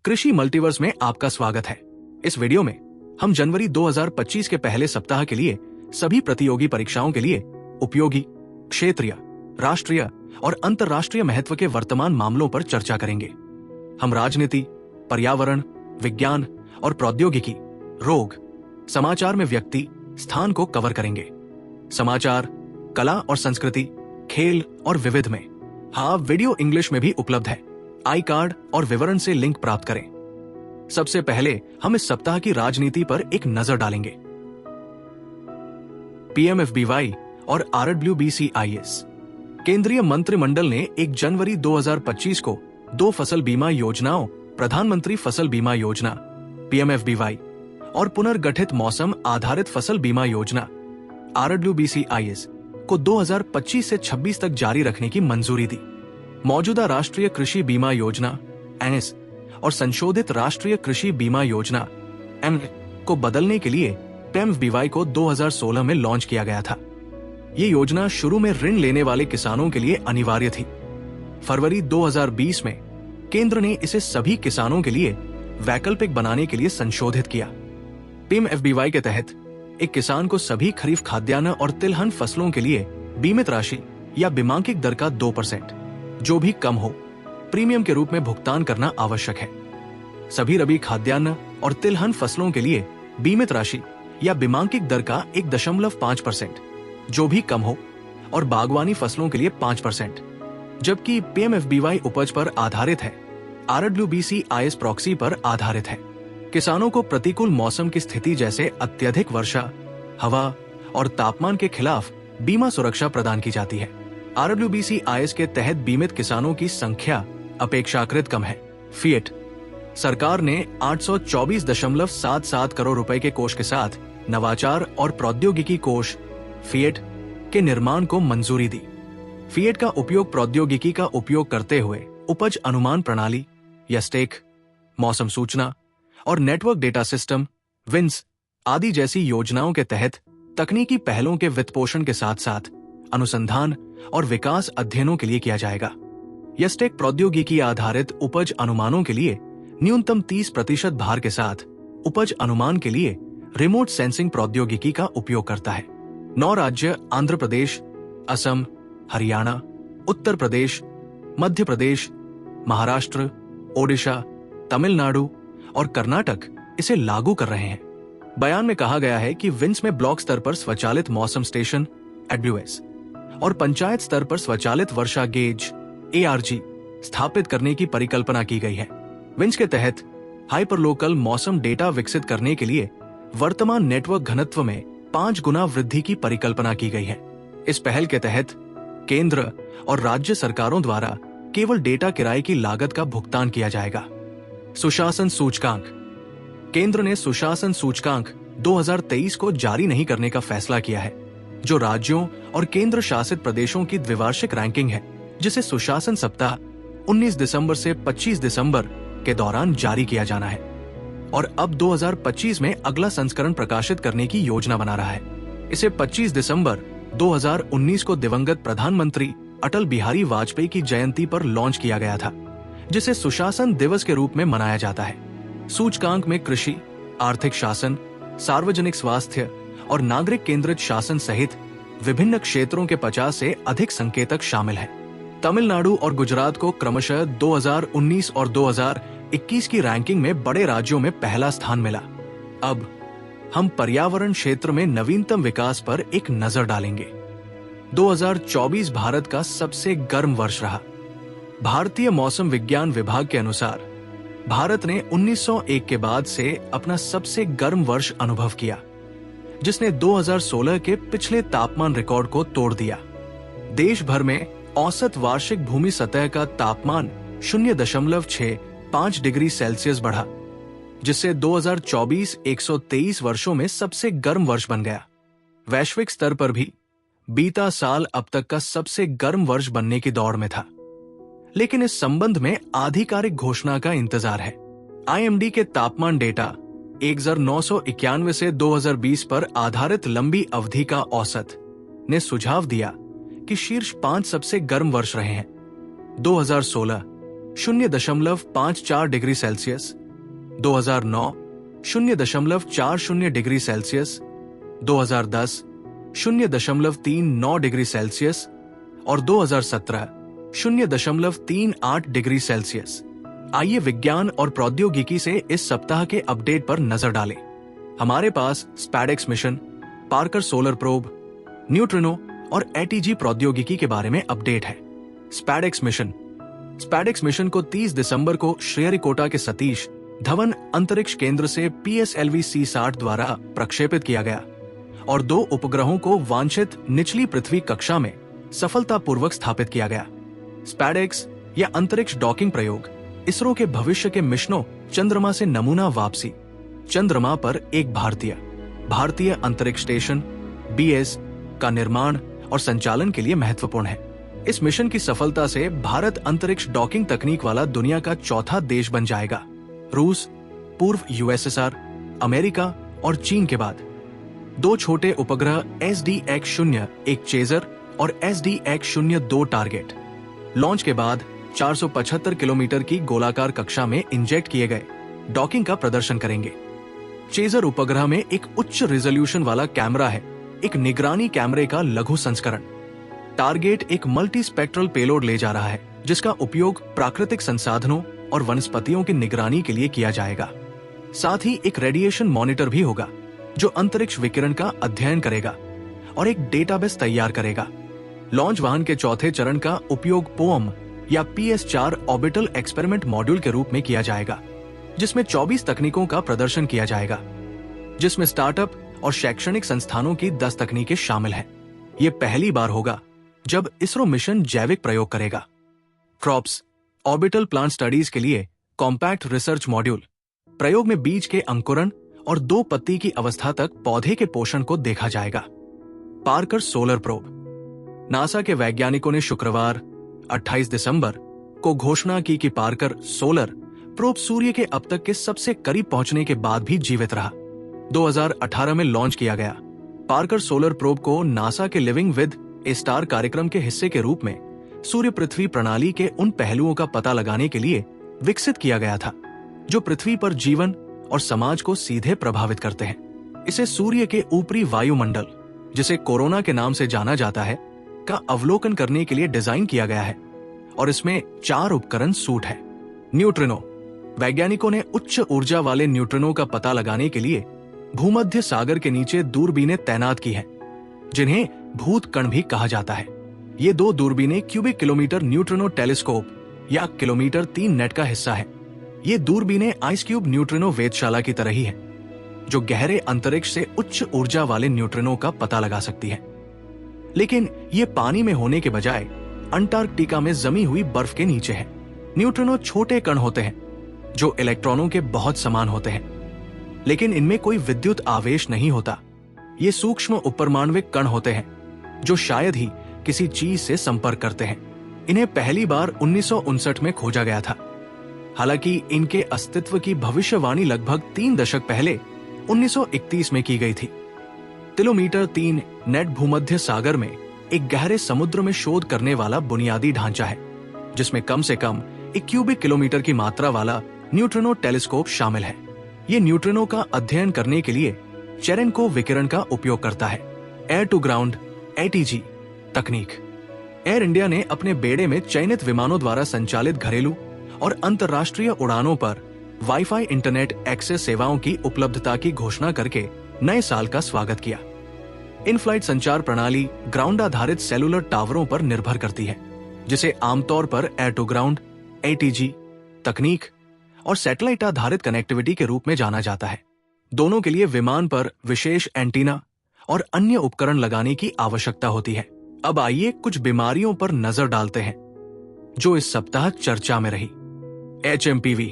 कृषि मल्टीवर्स में आपका स्वागत है। इस वीडियो में हम जनवरी 2025 के पहले सप्ताह के लिए सभी प्रतियोगी परीक्षाओं के लिए उपयोगी, क्षेत्रीय, राष्ट्रीय और अंतर्राष्ट्रीय महत्व के वर्तमान मामलों पर चर्चा करेंगे। हम राजनीति, पर्यावरण, विज्ञान और प्रौद्योगिकी, रोग, समाचार में व्यक्ति, स्थान को कवर करेंगे। समाचार, कला और संस्कृति, खेल और विविध में। हाँ, वीडियो इंग्लिश में भी उपलब्ध है। आई कार्ड और विवरण से लिंक प्राप्त करें। सबसे पहले हम इस सप्ताह की राजनीति पर एक नजर डालेंगे। पीएमएफबीवाई और आरडब्ल्यूबीसीआईएस। केंद्रीय मंत्रिमंडल ने 1 जनवरी 2025 को 2 फसल बीमा योजनाओं, प्रधानमंत्री फसल बीमा योजना पीएमएफबीवाई और पुनर्गठित मौसम आधारित फसल बीमा योजना आरडब्ल्यूबीसीआईएस को 2025 से 26 तक जारी रखने की मंजूरी दी। मौजूदा राष्ट्रीय कृषि बीमा योजना एनएस और संशोधित राष्ट्रीय कृषि बीमा योजना एम को बदलने के लिए पीएमएफबीवाई को 2016 में लॉन्च किया गया था। ये योजना शुरू में ऋण लेने वाले किसानों के लिए अनिवार्य थी। फरवरी 2020 में केंद्र ने इसे सभी किसानों के लिए वैकल्पिक बनाने के लिए संशोधित किया। पीएमएफबीवाई के तहत एक किसान को सभी खरीफ खाद्यान्न और तिलहन फसलों के लिए बीमित राशि या बीमांकित दर का 2% जो भी कम हो, प्रीमियम के रूप में भुगतान करना आवश्यक है। सभी रबी खाद्यान्न और तिलहन फसलों के लिए बीमित राशि या बीमांकित दर का 1.5% जो भी कम हो और बागवानी फसलों के लिए 5%, जबकि पीएमएफबीवाई उपज पर आधारित है, आरडब्ल्यूबीसीआईएस प्रॉक्सी पर आधारित है। किसानों को प्रतिकूल मौसम की स्थिति जैसे अत्यधिक वर्षा, हवा और तापमान के खिलाफ बीमा सुरक्षा प्रदान की जाती है। आरडब्ल्यूबीसीआईएस के तहत बीमित किसानों की संख्या अपेक्षाकृत कम है। फिएट सरकार ने 824.77 करोड़ रुपए के कोष के साथ नवाचार और प्रौद्योगिकी कोष फिएट के निर्माण को मंजूरी दी। फिएट का उपयोग प्रौद्योगिकी का उपयोग करते हुए उपज अनुमान प्रणाली या स्टेक, मौसम सूचना और नेटवर्क डेटा सिस्टम विन्स आदि जैसी योजनाओं के तहत तकनीकी पहलों के वित्तपोषण के साथ साथ अनुसंधान और विकास अध्ययनों के लिए किया जाएगा। यस्टेक प्रौद्योगिकी आधारित उपज अनुमानों के लिए न्यूनतम 30% भार के साथ उपज अनुमान के लिए रिमोट सेंसिंग प्रौद्योगिकी का उपयोग करता है। 9 राज्य आंध्र प्रदेश, असम, हरियाणा, उत्तर प्रदेश, मध्य प्रदेश, महाराष्ट्र, ओडिशा, तमिलनाडु और कर्नाटक इसे लागू कर रहे हैं। बयान में कहा गया है कि विन्स में ब्लॉक स्तर पर स्वचालित मौसम स्टेशन एडब्ल्यूएस और पंचायत स्तर पर स्वचालित वर्षा गेज एआरजी स्थापित करने की परिकल्पना की गई है। विन्स के तहत हाइपरलोकल मौसम डेटा विकसित करने के लिए वर्तमान नेटवर्क घनत्व में 5 गुना वृद्धि की परिकल्पना की गई है। इस पहल के तहत केंद्र और राज्य सरकारों द्वारा केवल डेटा किराए की लागत का भुगतान किया जाएगा। सुशासन सूचकांक। केंद्र ने सुशासन सूचकांक 2023 को जारी नहीं करने का फैसला किया है, जो राज्यों और केंद्र शासित प्रदेशों की द्विवार्षिक रैंकिंग है, जिसे सुशासन सप्ताह 19 दिसंबर से 25 दिसंबर के दौरान जारी किया जाना है और अब 2025 में अगला संस्करण प्रकाशित करने की योजना बना रहा है। इसे 25 दिसंबर 2019 को दिवंगत प्रधानमंत्री अटल बिहारी वाजपेयी की जयंती पर लॉन्च किया गया था, जिसे सुशासन दिवस के रूप में मनाया जाता है। सूचकांक में कृषि, आर्थिक शासन, सार्वजनिक स्वास्थ्य और नागरिक केंद्रित शासन सहित विभिन्न क्षेत्रों के 50 से अधिक संकेतक शामिल हैं। तमिलनाडु और गुजरात को क्रमशः 2019 और 2021 की रैंकिंग में बड़े राज्यों में पहला स्थान मिला। अब हम पर्यावरण क्षेत्र में नवीनतम विकास पर एक नजर डालेंगे। 2024 भारत का सबसे गर्म वर्ष रहा। भारतीय मौसम विज्ञान विभाग के अनुसार भारत ने 1901 के बाद से अपना सबसे गर्म वर्ष अनुभव किया, जिसने 2016 के पिछले तापमान रिकॉर्ड को तोड़ दिया। देश भर में औसत वार्षिक भूमि सतह का तापमान 0.65 डिग्री सेल्सियस बढ़ा, जिससे 2024 123 वर्षों में सबसे गर्म वर्ष बन गया। वैश्विक स्तर पर भी बीता साल अब तक का सबसे गर्म वर्ष बनने की दौड़ में था, लेकिन इस संबंध में आधिकारिक घोषणा का इंतजार है। आईएमडी के तापमान डेटा 1991 से 2020 पर आधारित लंबी अवधि का औसत ने सुझाव दिया कि शीर्ष 5 सबसे गर्म वर्ष रहे हैं। 2016, 0.54 degree Celsius, 2009 0.40 degree Celsius, 2010 0.39 degree Celsius और 2017 0.38 डिग्री सेल्सियस। आइए विज्ञान और प्रौद्योगिकी से इस सप्ताह के अपडेट पर नजर डालें। हमारे पास SpaDeX mission, Parker solar probe, neutrino और एटीजी प्रौद्योगिकी के बारे में अपडेट है। स्पैडेक्स मिशन को 30 दिसंबर को श्रीहरिकोटा के सतीश धवन अंतरिक्ष केंद्र से PSLV C-60 द्वारा प्रक्षेपित किया गया और 2 उपग्रहों को वांछित निचली पृथ्वी कक्षा में सफलतापूर्वक स्थापित किया गया। स्पैडेक्स या अंतरिक्ष डॉकिंग प्रयोग इसरो के भविष्य के मिशनों चंद्रमा से नमूना वापसी, चंद्रमा पर एक भारतीय अंतरिक्ष स्टेशन BS का निर्माण और संचालन के लिए महत्वपूर्ण है। इस मिशन की सफलता से भारत अंतरिक्ष डॉकिंग तकनीक वाला दुनिया का चौथा देश बन जाएगा। रूस, पूर्व USSR, अमेरिका और चीन के बाद 2 छोटे उपग्रह SDX-0 एक चेजर और SDX-02 टारगेट लॉन्च के बाद 475 किलोमीटर की गोलाकार कक्षा में इंजेक्ट किए गए डॉकिंग का प्रदर्शन करेंगे। चेजर उपग्रह में एक उच्च रिजोल्यूशन वाला कैमरा है, एक निगरानी कैमरे का लघु संस्करण। टारगेट एक मल्टी स्पेक्ट्रल पेलोड ले जा रहा है, जिसका उपयोग प्राकृतिक संसाधनों और वनस्पतियों की निगरानी के लिए किया जाएगा। साथ ही एक रेडिएशन मॉनिटर भी होगा, जो अंतरिक्ष विकिरण का अध्ययन करेगा और एक डेटाबेस तैयार करेगा। लॉन्च वाहन के चौथे चरण का उपयोग पोम या PS-4 ऑर्बिटल एक्सपेरिमेंट मॉड्यूल के रूप में किया जाएगा, जिसमें 24 तकनीकों का प्रदर्शन किया जाएगा, जिसमें स्टार्टअप और शैक्षणिक संस्थानों की 10 तकनीकें शामिल हैं। ये पहली बार होगा जब इसरो मिशन जैविक प्रयोग करेगा। क्रॉप्स ऑर्बिटल प्लांट स्टडीज के लिए कॉम्पैक्ट रिसर्च मॉड्यूल प्रयोग में बीज के अंकुरण और 2 पत्ती की अवस्था तक पौधे के पोषण को देखा जाएगा। पार्कर सोलर प्रोब नासा के वैज्ञानिकों ने शुक्रवार 28 दिसंबर को घोषणा की कि पार्कर सोलर प्रोब सूर्य के अब तक के सबसे करीब पहुंचने के बाद भी जीवित रहा। 2018 में लॉन्च किया गया पार्कर सोलर प्रोब को नासा के लिविंग विद ए स्टार कार्यक्रम के हिस्से के रूप में सूर्य पृथ्वी प्रणाली के उन पहलुओं का पता लगाने के लिए विकसित किया गया था जो पृथ्वी पर जीवन और समाज को सीधे प्रभावित करते हैं। इसे सूर्य के ऊपरी वायुमंडल, जिसे कोरोना के नाम से जाना जाता है, का अवलोकन करने के लिए डिजाइन किया गया है और इसमें 4 उपकरण सूट है। न्यूट्रिनो वैज्ञानिकों ने उच्च ऊर्जा वाले न्यूट्रिनो का पता लगाने के लिए भूमध्य सागर के नीचे दूरबीनें तैनात की हैं, जिन्हें भूत कण भी कहा जाता है। ये 2 दूरबीनें क्यूबिक किलोमीटर न्यूट्रिनो टेलीस्कोप या किलोमीटर 3 नेट का हिस्सा है। ये दूरबीनें आइस क्यूब न्यूट्रिनो वेधशाला की तरह ही है, जो गहरे अंतरिक्ष से उच्च ऊर्जा वाले न्यूट्रिनो का पता लगा सकती है। लेकिन ये पानी में होने के बजाय अंटार्कटिका में जमी हुई बर्फ के नीचे है। न्यूट्रिनो छोटे कण होते हैं जो इलेक्ट्रॉनों के बहुत समान होते हैं, लेकिन इनमें कोई विद्युत आवेश नहीं होता। ये सूक्ष्म उपपरमाण्विक कण होते हैं जो शायद ही किसी चीज से संपर्क करते हैं। इन्हें पहली बार 1959 में खोजा गया था। हालांकि इनके अस्तित्व की भविष्यवाणी लगभग 3 दशक पहले 1931 में की गई थी। किलोमीटर 3 नेट भूमध्य सागर में एक गहरे समुद्र में शोध करने वाला बुनियादी ढांचा है, जिसमें कम से कम 1 क्यूबिक किलोमीटर की मात्रा वाला न्यूट्रिनो टेलीस्कोप शामिल है। ये न्यूट्रिनो का अध्ययन करने के लिए चेरेनको विकिरण का उपयोग करता है। एयर टू ग्राउंड ATG तकनीक एयर इंडिया ने अपने बेड़े में चयनित विमानों द्वारा संचालित घरेलू और अंतर्राष्ट्रीय उड़ानों पर वाईफाई इंटरनेट एक्सेस सेवाओं की उपलब्धता की घोषणा करके नए साल का स्वागत किया। इन फ्लाइट संचार प्रणाली ग्राउंड आधारित सेलुलर टावरों पर निर्भर करती है, जिसे आमतौर पर एयर टू ग्राउंड ATG तकनीक और सैटेलाइट आधारित कनेक्टिविटी के रूप में जाना जाता है। दोनों के लिए विमान पर विशेष एंटीना और अन्य उपकरण लगाने की आवश्यकता होती है। अब आइए कुछ बीमारियों पर नजर डालते हैं जो इस सप्ताह चर्चा में रही। HMPV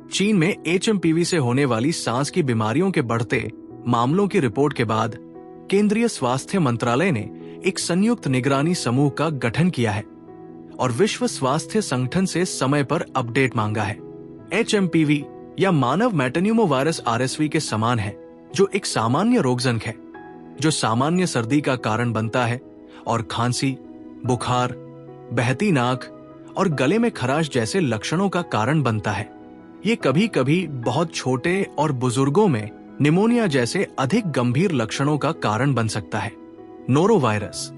चीन में HMPV से होने वाली सांस की बीमारियों के बढ़ते मामलों की रिपोर्ट के बाद केंद्रीय स्वास्थ्य मंत्रालय ने एक संयुक्त निगरानी समूह का गठन किया है और विश्व स्वास्थ्य संगठन से समय पर अपडेट मांगा है। HMPV या मानव मेटान्यूमोवायरस RSV के समान है, जो एक सामान्य रोगजनक है जो सामान्य सर्दी का कारण बनता है और खांसी, बुखार, बहती नाक और गले में खराश जैसे लक्षणों का कारण बनता है। ये कभी कभी बहुत छोटे और बुजुर्गों में निमोनिया जैसे अधिक गंभीर लक्षणों का कारण बन सकता है। नोरोवायरस।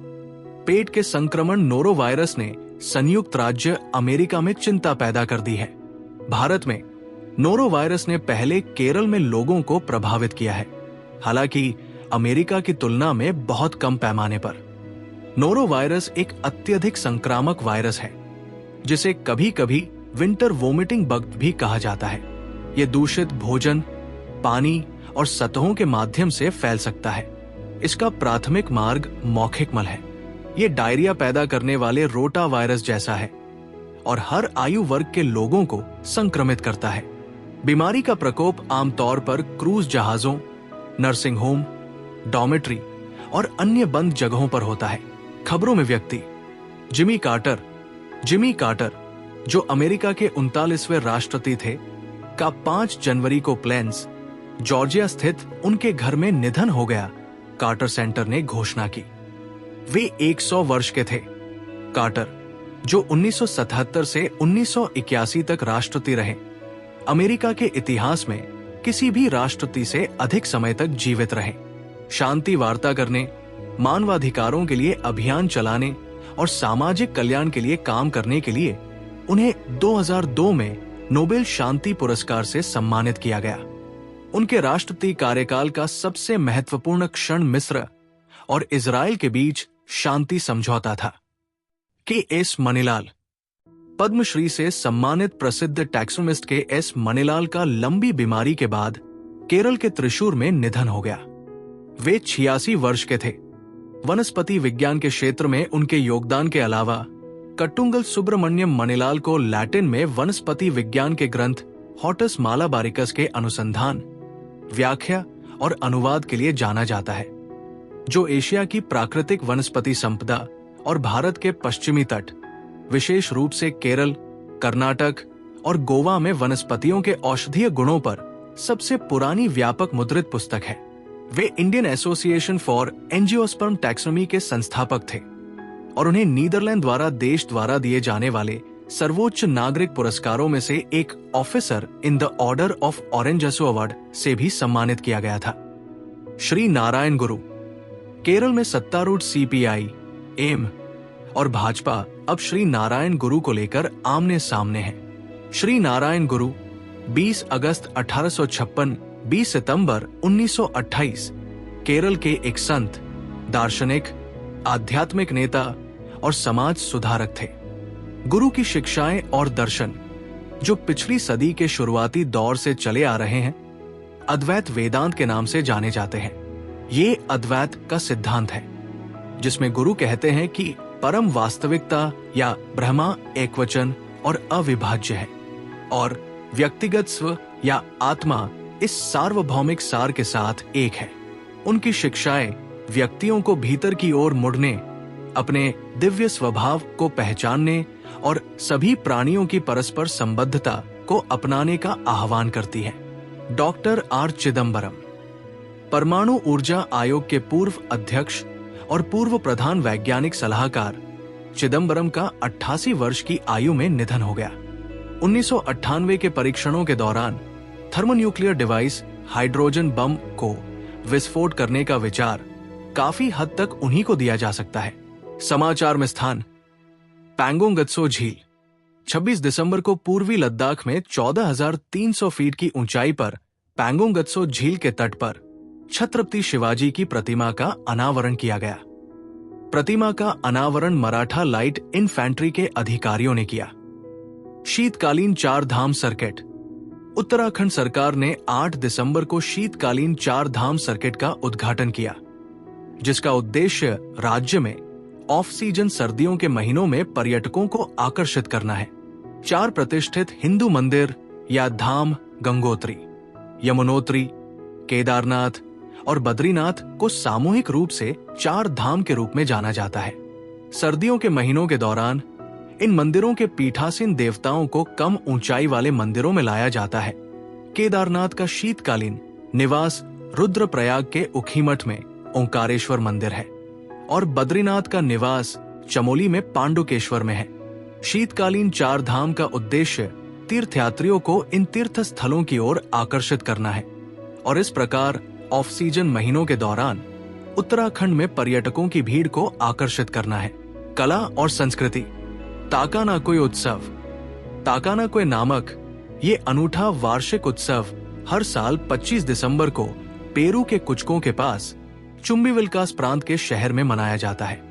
पेट के संक्रमण नोरोवायरस ने संयुक्त राज्य अमेरिका में चिंता पैदा कर दी है। भारत में नोरोवायरस ने पहले केरल में लोगों को प्रभावित किया है, हालांकि अमेरिका की तुलना में बहुत कम पैमाने पर। नोरोवायरस एक अत्यधिक संक्रामक वायरस है, जिसे कभी कभी विंटर वोमिटिंग बग भी कहा जाता है। यह दूषित भोजन, पानी और सतहों के माध्यम से फैल सकता है। इसका प्राथमिक मार्ग मौखिक मल है। यह डायरिया पैदा करने वाले रोटा वायरस जैसा है और हर आयु वर्ग के लोगों को संक्रमित करता है। बीमारी का प्रकोप आमतौर पर क्रूज जहाजों, नर्सिंग होम, डॉर्मेट्री और अन्य बंद जगहों पर होता है। खबरों में व्यक्ति जिमी कार्टर, जो अमेरिका के 39वें राष्ट्रपति थे, का 5 जनवरी को प्लेन्स, जॉर्जिया स्थित उनके घर में निधन हो गया, कार्टर सेंटर ने घोषणा की। वे 100 वर्ष के थे। कार्टर, जो 1977 से 1981 तक राष्ट्रपति रहे, अमेरिका के इतिहास में किसी भी राष्ट्रपति से अधिक समय तक जीवित रहे। शांति वार्ता करने, मानवाधिकारों के लिए अभियान चलाने और सामाजिक कल्याण के लिए काम करने के लिए उन्हें 2002 में नोबेल शांति पुरस्कार से सम्मानित किया गया। उनके राष्ट्रपति कार्यकाल का सबसे महत्वपूर्ण क्षण मिस्र और इजराइल के बीच शांति समझौता था। के.एस. मणिलाल। पद्मश्री से सम्मानित प्रसिद्ध टैक्सोनोमिस्ट के.एस. मणिलाल का लंबी बीमारी के बाद केरल के त्रिशूर में निधन हो गया। वे 86 वर्ष के थे। वनस्पति विज्ञान के क्षेत्र में उनके योगदान के अलावा कट्टुंगल सुब्रमण्यम मणिलाल को लैटिन में वनस्पति विज्ञान के ग्रंथ हॉर्टस मालाबारिकस के अनुसंधान, व्याख्या और अनुवाद के लिए जाना जाता है, जो एशिया की प्राकृतिक वनस्पति संपदा और भारत के पश्चिमी तट, विशेष रूप से केरल, कर्नाटक और गोवा में वनस्पतियों के औषधीय गुणों पर सबसे पुरानी व्यापक मुद्रित पुस्तक है। वे Indian association for angiosperm taxonomy के संस्थापक थे और उन्हें नीदरलैंड देश द्वारा दिए जाने वाले सर्वोच्च नागरिक पुरस्कारों में से एक officer in the order of ऑरेंजसो अवार्ड से भी सम्मानित किया गया था। श्री नारायण गुरु। केरल में सत्तारूढ़ सीपीआई, एम और भाजपा अब श्री नारायण गुरु को लेकर आमने सामने हैं। श्री नारायण गुरु 20 अगस्त 1856, 20 सितंबर 1928 केरल के एक संत, दार्शनिक, आध्यात्मिक नेता और समाज सुधारक थे। गुरु की शिक्षाएं और दर्शन, जो पिछली सदी के शुरुआती दौर से चले आ रहे हैं, अद्वैत वेदांत के नाम से जाने जाते हैं। ये अद्वैत का सिद्धांत है, जिसमें गुरु कहते हैं कि परम वास्तविकता या ब्रह्मा एकवचन और अविभाज्य है और व्यक्तिगत स्व या आत्मा इस सार्वभौमिक सार के साथ एक है। उनकी शिक्षाएं व्यक्तियों को भीतर की ओर मुड़ने, अपने दिव्य स्वभाव को पहचानने और सभी प्राणियों की परस्पर संबद्धता को अपनाने का आह्वान करती है। Doctor R Chidambaram. परमाणु ऊर्जा आयोग के पूर्व अध्यक्ष और पूर्व प्रधान वैज्ञानिक सलाहकार चिदम्बरम का 88 वर्ष की आयु में निधन हो गया। 1998 के परीक्षणों के दौरान थर्मोन्यूक्लियर डिवाइस हाइड्रोजन बम को विस्फोट करने का विचार काफी हद तक उन्हीं को दिया जा सकता है। समाचार में स्थान। पैंगोंग त्सो झील। 26 दिसंबर को पूर्वी लद्दाख में 14,300 फीट की ऊंचाई पर पैंगोंग त्सो झील के तट पर छत्रपति शिवाजी की प्रतिमा का अनावरण किया गया। प्रतिमा का अनावरण मराठा लाइट इन्फैंट्री के अधिकारियों ने किया। शीतकालीन 4 धाम सर्किट। उत्तराखंड सरकार ने 8 दिसंबर को शीतकालीन 4 धाम सर्किट का उद्घाटन किया, जिसका उद्देश्य राज्य में ऑफ सीजन सर्दियों के महीनों में पर्यटकों को आकर्षित करना है। 4 प्रतिष्ठित हिंदू मंदिर या धाम गंगोत्री, यमुनोत्री, केदारनाथ और बद्रीनाथ को सामूहिक रूप से 4 धाम के रूप में जाना जाता है। सर्दियों के महीनों के दौरान इन मंदिरों के पीठासीन देवताओं को कम ऊंचाई वाले मंदिरों में लाया जाता है। केदारनाथ का शीतकालीन निवास रुद्रप्रयाग के उखीमठ में ओंकारेश्वर मंदिर है और बद्रीनाथ का निवास चमोली में पांडुकेश्वर में है। शीतकालीन 4 धाम का उद्देश्य तीर्थयात्रियों को इन तीर्थ स्थलों की ओर आकर्षित करना है और इस प्रकार ऑफ सीजन महीनों के दौरान उत्तराखंड में पर्यटकों की भीड़ को आकर्षित करना है। कला और संस्कृति। ताकानाकोई उत्सव। ताकानाकोई नामक ये अनूठा वार्षिक उत्सव हर साल 25 दिसंबर को पेरू के कुचकों के पास चुम्बीविल्कास प्रांत के शहर में मनाया जाता है।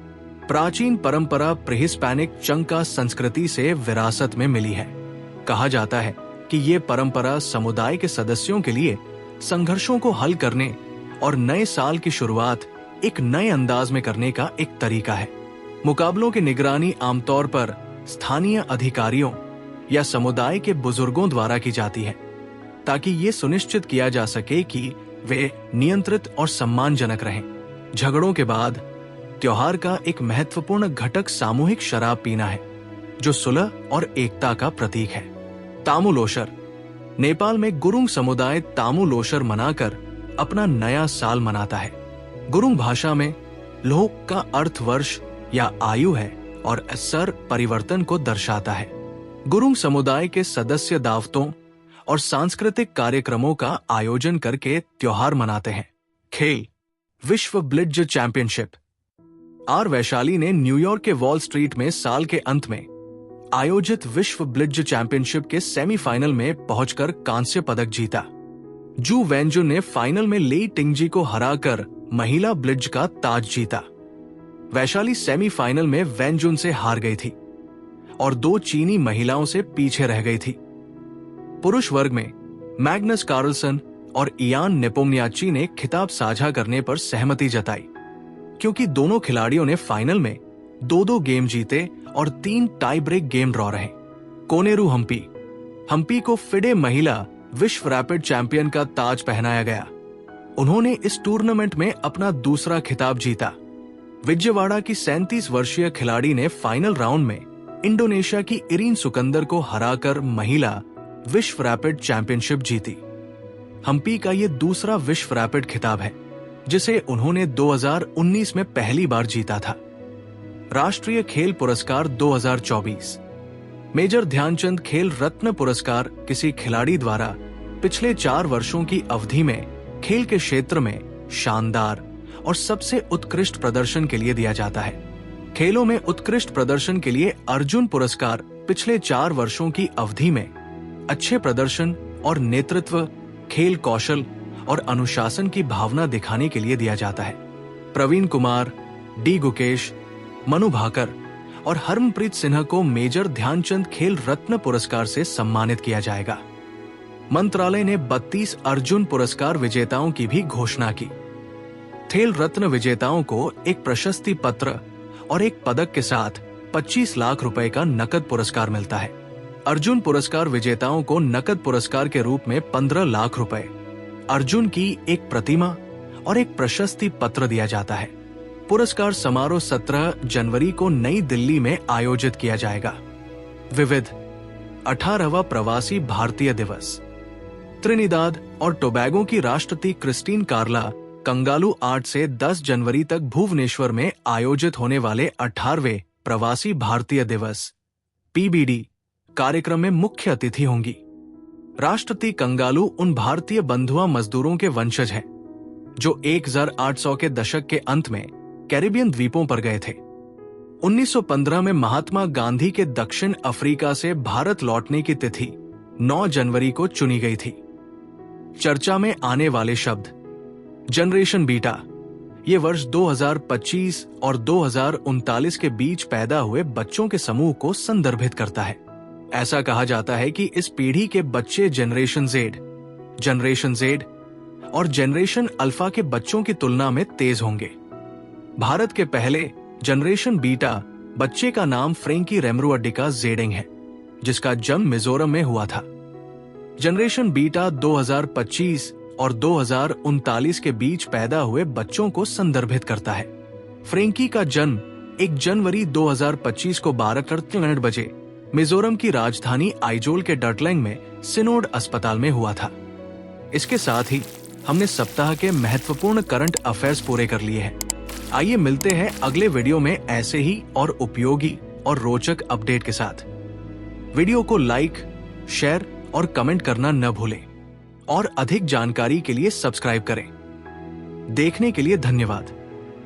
प्राचीन परंपरा प्रीहिस्पैनिक चंका संस्कृति से विरासत में मिली है। कहा जाता है कि ये परंपरा समुदाय के सदस्यों के लिए संघर्षों को हल करने और नए साल की शुरुआत एक नए अंदाज में करने का एक तरीका है। मुकाबलों की निगरानी आमतौर पर स्थानीय अधिकारियों या समुदाय के बुजुर्गों द्वारा की जाती है ताकि ये सुनिश्चित किया जा सके कि वे नियंत्रित और सम्मानजनक रहें। झगड़ों के बाद त्योहार का एक महत्वपूर्ण घटक सामूहिक शराब पीना है, जो सुलह और एकता का प्रतीक है। तामू लोशर। नेपाल में गुरुंग समुदाय तामू लोशर मनाकर अपना नया साल मनाता है। गुरुंग भाषा में लोक का अर्थ वर्ष या आयु है और सर परिवर्तन को दर्शाता है। गुरुंग समुदाय के सदस्य दावतों और सांस्कृतिक कार्यक्रमों का आयोजन करके त्योहार मनाते हैं। खेल। विश्व ब्लिट्ज चैंपियनशिप। आर वैशाली ने न्यूयॉर्क के वॉल स्ट्रीट में साल के अंत में आयोजित विश्व ब्लिट्ज चैंपियनशिप के सेमीफाइनल में पहुंचकर कांस्य पदक जीता। जू वेंजुन ने फाइनल में लेई टिंगजी को हराकर महिला ब्लिट्ज का ताज जीता। वैशाली सेमीफाइनल में वेंजुन से हार गई थी और 2 चीनी महिलाओं से पीछे रह गई थी। पुरुष वर्ग में मैग्नस कार्लसन और इयान नेपोम्नियाची ने खिताब साझा करने पर सहमति जताई, क्योंकि दोनों खिलाड़ियों ने फाइनल में 2-2 गेम जीते और 3 टाई ब्रेक गेम ड्रॉ रहे। कोनेरू हम्पी। हम्पी को फिडे महिला विश्व रैपिड चैंपियन का ताज पहनाया गया। उन्होंने इस टूर्नामेंट में अपना दूसरा खिताब जीता। विजयवाड़ा की 37 वर्षीय खिलाड़ी ने फाइनल राउंड में इंडोनेशिया की इरीन सुकंदर को हराकर महिला विश्व रैपिड चैंपियनशिप जीती। हम्पी का ये दूसरा विश्व रैपिड खिताब है, जिसे उन्होंने 2019 में पहली बार जीता था। राष्ट्रीय खेल पुरस्कार 2024। मेजर ध्यानचंद खेल रत्न पुरस्कार किसी खिलाड़ी द्वारा पिछले 4 वर्षों की अवधि में खेल के क्षेत्र में शानदार और सबसे उत्कृष्ट प्रदर्शन के लिए दिया जाता है। खेलों में उत्कृष्ट प्रदर्शन के लिए अर्जुन पुरस्कार पिछले 4 वर्षों की अवधि में अच्छे प्रदर्शन और नेतृत्व, खेल कौशल और अनुशासन की भावना दिखाने के लिए दिया जाता है। प्रवीण कुमार, डी गुकेश, मनु भाकर और हरमनप्रीत सिन्हा को मेजर ध्यानचंद खेल रत्न पुरस्कार से सम्मानित किया जाएगा। मंत्रालय ने 32 अर्जुन पुरस्कार विजेताओं की भी घोषणा की। खेल रत्न विजेताओं को एक प्रशस्ति पत्र और एक पदक के साथ 25 लाख रुपए का नकद पुरस्कार मिलता है। अर्जुन पुरस्कार विजेताओं को नकद पुरस्कार के रूप में 15 लाख रुपए, अर्जुन की एक प्रतिमा और एक प्रशस्ति पत्र दिया जाता है। पुरस्कार समारोह 17 जनवरी को नई दिल्ली में आयोजित किया जाएगा। विविध 18वां प्रवासी भारतीय दिवस। त्रिनिदाद और टोबैगो की राष्ट्रपति क्रिस्टीन कार्ला कंगालू 8 से 10 जनवरी तक भुवनेश्वर में आयोजित होने वाले 18वें प्रवासी भारतीय दिवस (PBD) कार्यक्रम में मुख्य अतिथि होंगी। राष्ट्रपति कंगालू उन भारतीय बंधुआ मजदूरों के वंशज हैं जो 1800 के दशक के अंत में कैरिबियन द्वीपों पर गए थे। 1915 में महात्मा गांधी के दक्षिण अफ्रीका से भारत लौटने की तिथि 9 जनवरी को चुनी गई थी। चर्चा में आने वाले शब्द। जनरेशन बीटा ये वर्ष 2025 और 2039 के बीच पैदा हुए बच्चों के समूह को संदर्भित करता है। ऐसा कहा जाता है कि इस पीढ़ी के बच्चे जनरेशन जेड और जनरेशन अल्फा के बच्चों की तुलना में तेज होंगे। भारत के पहले जनरेशन बीटा बच्चे का नाम फ्रेंकी रेमरुअडिका जेडिंग है, जिसका जन्म मिजोरम में हुआ था। जनरेशन बीटा 2025 और 2039 के बीच पैदा हुए बच्चों को संदर्भित करता है। फ्रेंकी का जन्म 1 जनवरी 2025 को 12:30 बजे मिजोरम की राजधानी आइजोल के डर्टलैंग में सिनोड अस्पताल में हुआ था। इसके साथ ही हमने सप्ताह के महत्वपूर्ण करंट अफेयर्स पूरे कर लिए हैं। आइए मिलते हैं अगले वीडियो में ऐसे ही और उपयोगी और रोचक अपडेट के साथ। वीडियो को लाइक, शेयर और कमेंट करना न भूलें और अधिक जानकारी के लिए सब्सक्राइब करें। देखने के लिए धन्यवाद।